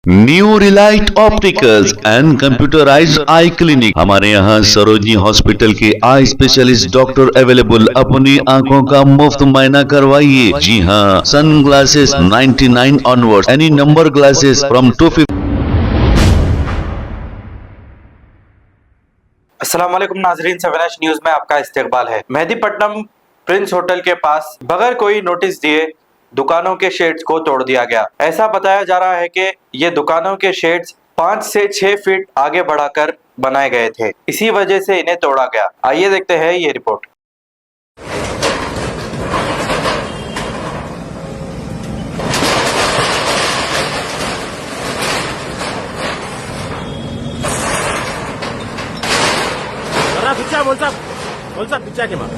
New Relight opticals and computerised I clinic. हमारे यहाँ Sarojini hospital के आई स्पेशलिस्ट डॉक्टर अवेलेबल। अपनी आंखों का मुफ्त मुआयना करवाइए। जी हाँ, sun glasses 99 onward, any number glasses from 250। अस्सलाम वालेकुम नाजरीन, 7H न्यूज में आपका इस्तकबाल है। मेहदीपट्टनम प्रिंस होटल के पास बगैर कोई नोटिस दिए दुकानों के शेड्स को तोड़ दिया गया। ऐसा बताया जा रहा है कि ये दुकानों के शेड्स 5 से 6 फीट आगे बढ़ाकर बनाए गए थे, इसी वजह से इन्हें तोड़ा गया। आइए देखते हैं ये रिपोर्ट। बोल साहब पीछे के मार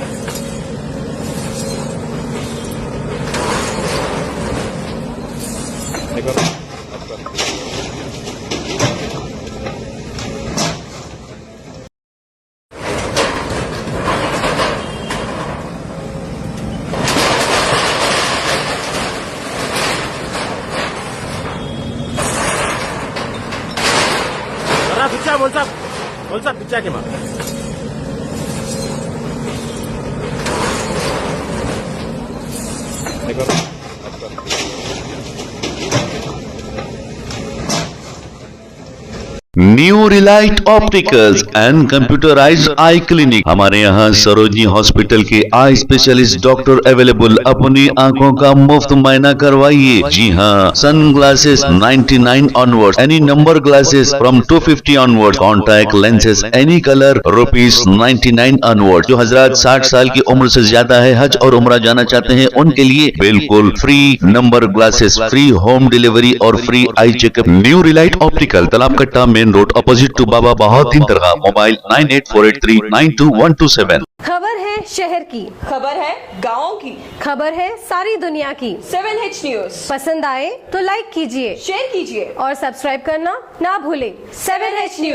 बोल साहब पीछे के मार new Relight opticals and computerised I clinic. हमारे यहाँ सरोजनी हॉस्पिटल के आई स्पेशलिस्ट डॉक्टर अवेलेबल। अपनी आंखों का मुफ्त मुआयना करवाइए। जी हाँ, sun glasses 99 onward, any number glasses from 250 onward, contact lenses any colour ₹99 onward. जो हजरात 60 साल की उम्र से ज्यादा है, हज और उम्रा जाना चाहते हैं, उनके लिए बिल्कुल free number glasses, free home delivery और free eye checkup. New Relight Optical, Talab Katta, main road, opposite to Baba Bahauddin Dargah. Mobile 9848392127। खबर है शहर की, खबर है गाँव की, खबर है सारी दुनिया की। 7H न्यूज पसंद आए तो लाइक कीजिए, शेयर कीजिए और सब्सक्राइब करना ना भूलें। 7H news.